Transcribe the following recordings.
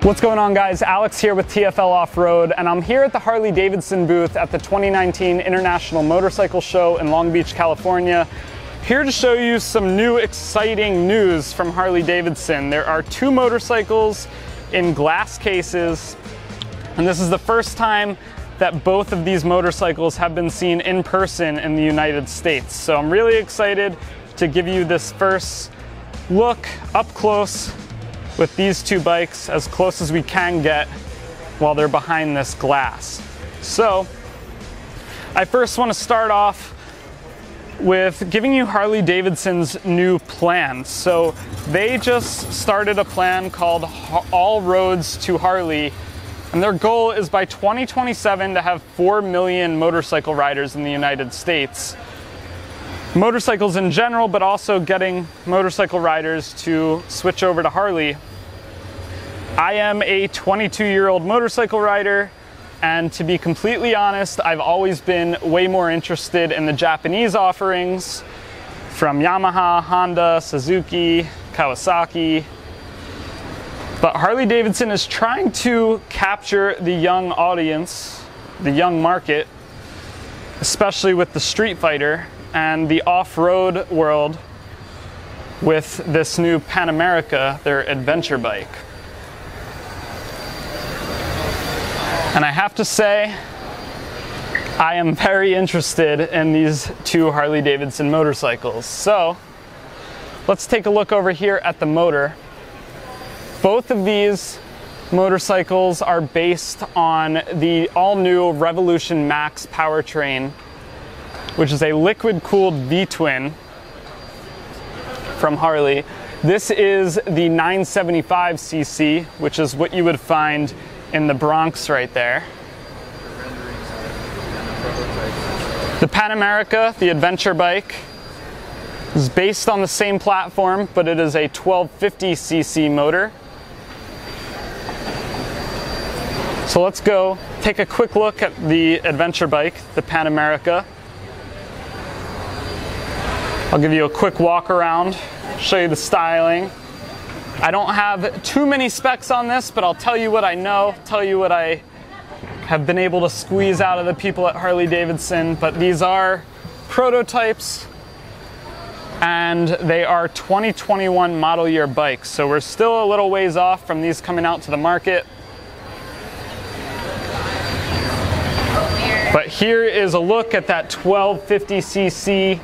What's going on, guys? Alex here with TFLoffroad, and I'm here at the Harley-Davidson booth at the 2019 International Motorcycle Show in Long Beach, California. Here to show you some new exciting news from Harley-Davidson. There are two motorcycles in glass cases, and this is the first time that both of these motorcycles have been seen in person in the United States. So I'm really excited to give you this first look up close with these two bikes, as close as we can get while they're behind this glass. So I first want to start off with giving you Harley-Davidson's new plan. So they just started a plan called All Roads to Harley, and their goal is by 2027 to have 4 million motorcycle riders in the United States. Motorcycles in general, but also getting motorcycle riders to switch over to Harley. I am a 22-year-old motorcycle rider, and to be completely honest, I've always been way more interested in the Japanese offerings from Yamaha, Honda, Suzuki, Kawasaki. But Harley-Davidson is trying to capture the young audience, the young market, especially with the Street Fighter and the off-road world with this new Pan America, their adventure bike. And I have to say, I am very interested in these two Harley-Davidson motorcycles. So let's take a look over here at the motor. Both of these motorcycles are based on the all-new Revolution Max powertrain, which is a liquid-cooled V-twin from Harley. This is the 975cc, which is what you would find in the Bronx right there. The Pan America, the adventure bike, is based on the same platform, but it is a 1250cc motor. So let's go take a quick look at the adventure bike, the Pan America. I'll give you a quick walk around, show you the styling. I don't have too many specs on this, but I'll tell you what I know, tell you what I have been able to squeeze out of the people at Harley-Davidson. But these are prototypes, and they are 2021 model year bikes. So we're still a little ways off from these coming out to the market. But here is a look at that 1250cc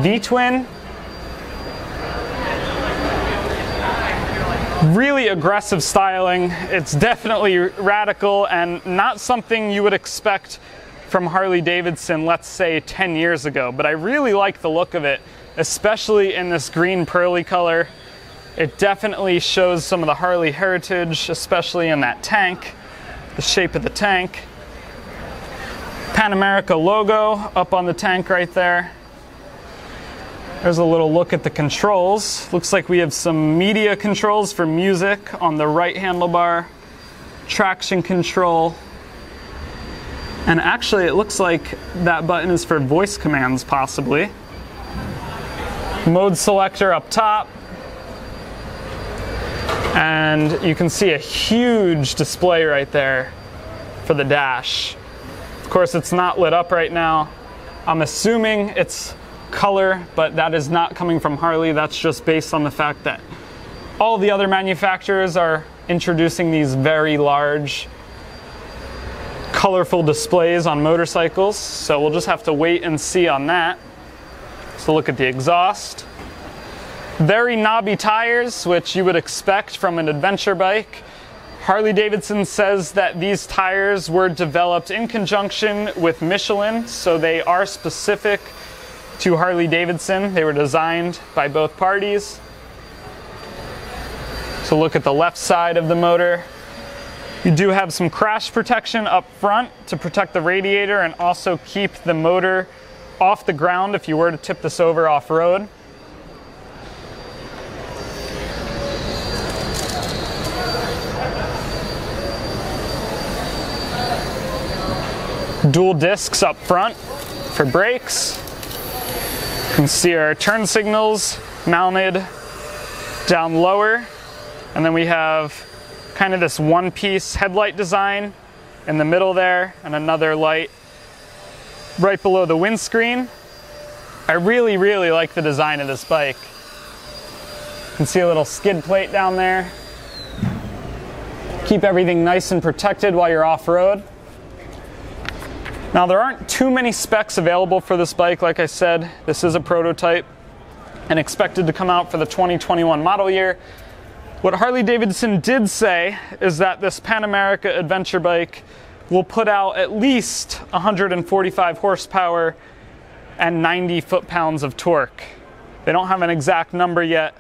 V-twin. Really aggressive styling. It's definitely radical and not something you would expect from Harley-Davidson, let's say 10 years ago. But I really like the look of it, especially in this green pearly color. It definitely shows some of the Harley heritage, especially in that tank, the shape of the tank. Pan America logo up on the tank right there. There's a little look at the controls. Looks like we have some media controls for music on the right handlebar, traction control, and actually it looks like that button is for voice commands possibly. Mode selector up top, and you can see a huge display right there for the dash. Of course, it's not lit up right now. I'm assuming it's color, but that is not coming from Harley. That's just based on the fact that all the other manufacturers are introducing these very large, colorful displays on motorcycles. So we'll just have to wait and see on that. So look at the exhaust. Very knobby tires, which you would expect from an adventure bike. Harley-Davidson says that these tires were developed in conjunction with Michelin, so they are specific to Harley-Davidson. They were designed by both parties. So look at the left side of the motor. You do have some crash protection up front to protect the radiator and also keep the motor off the ground if you were to tip this over off-road. Dual discs up front for brakes. You can see our turn signals mounted down lower, and then we have kind of this one-piece headlight design in the middle there, and another light right below the windscreen. I really, really like the design of this bike. You can see a little skid plate down there. Keep everything nice and protected while you're off-road. Now, there aren't too many specs available for this bike. Like I said, this is a prototype and expected to come out for the 2021 model year. What Harley-Davidson did say is that this Pan America adventure bike will put out at least 145 horsepower and 90 foot-pounds of torque. They don't have an exact number yet,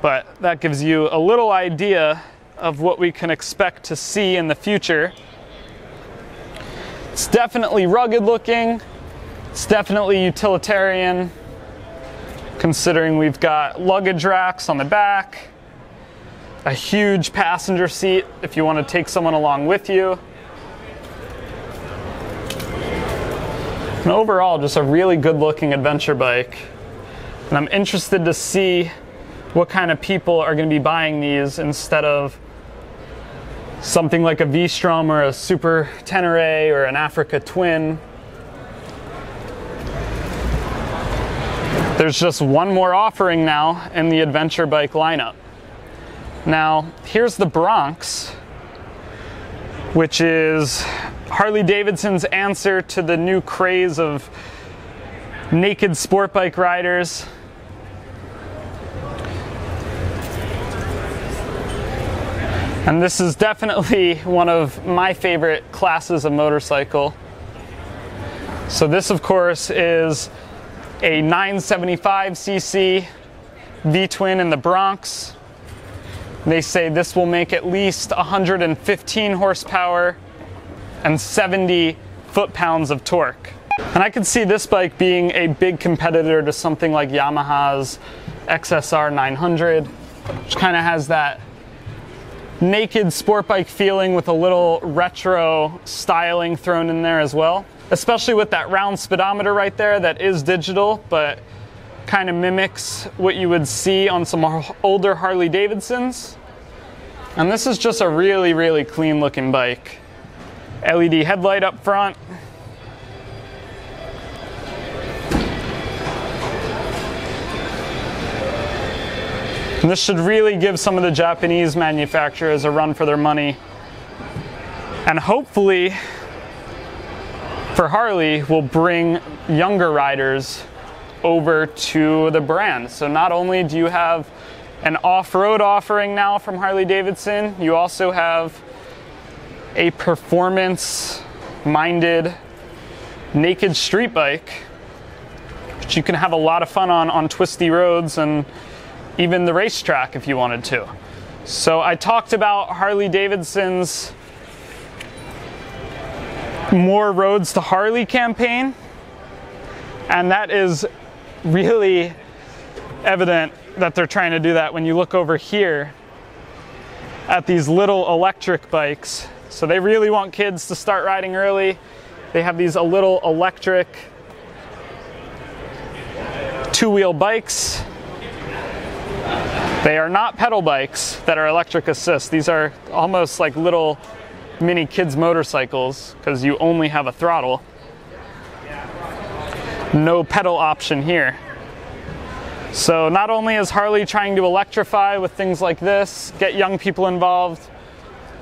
but that gives you a little idea of what we can expect to see in the future. It's definitely rugged looking. It's definitely utilitarian, considering we've got luggage racks on the back, a huge passenger seat if you want to take someone along with you. And overall, just a really good looking adventure bike. And I'm interested to see what kind of people are going to be buying these instead of something like a V-Strom or a Super Tenere or an Africa Twin. There's just one more offering now in the adventure bike lineup. Now, here's the Bronx, which is Harley-Davidson's answer to the new craze of naked sport bike riders. And this is definitely one of my favorite classes of motorcycle. So this, of course, is a 975cc V-twin in the Bronx. They say this will make at least 115 horsepower and 70 foot-pounds of torque. And I could see this bike being a big competitor to something like Yamaha's XSR 900, which kind of has that naked sport bike feeling with a little retro styling thrown in there as well. Especially with that round speedometer right there that is digital, but kind of mimics what you would see on some older Harley-Davidsons. And this is just a really, really clean looking bike. LED headlight up front. And this should really give some of the Japanese manufacturers a run for their money. And hopefully, for Harley, will bring younger riders over to the brand. So not only do you have an off-road offering now from Harley-Davidson, you also have a performance-minded naked street bike, which you can have a lot of fun on twisty roads and even the racetrack if you wanted to. So I talked about Harley-Davidson's More Roads to Harley campaign, and that is really evident that they're trying to do that when you look over here at these little electric bikes. So they really want kids to start riding early. They have these little electric two-wheel bikes. They are not pedal bikes that are electric assist. These are almost like little mini kids motorcycles because you only have a throttle. No pedal option here. So not only is Harley trying to electrify with things like this, get young people involved,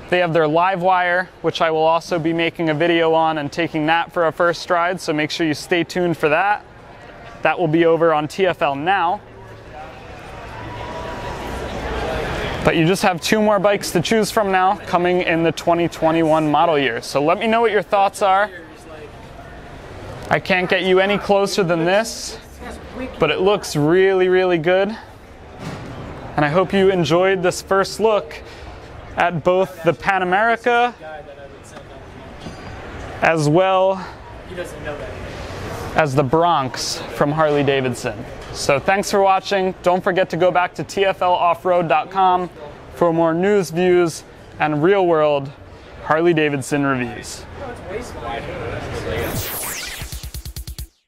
they have their live wire, which I will also be making a video on and taking that for a first ride, so make sure you stay tuned for that. That will be over on TFL now. But you just have two more bikes to choose from now coming in the 2021 model year. So let me know what your thoughts are. I can't get you any closer than this, but it looks really, really good. And I hope you enjoyed this first look at both the Pan America as well as the Bronx from Harley-Davidson. So thanks for watching. Don't forget to go back to TFLoffroad.com for more news, views, and real-world Harley-Davidson reviews.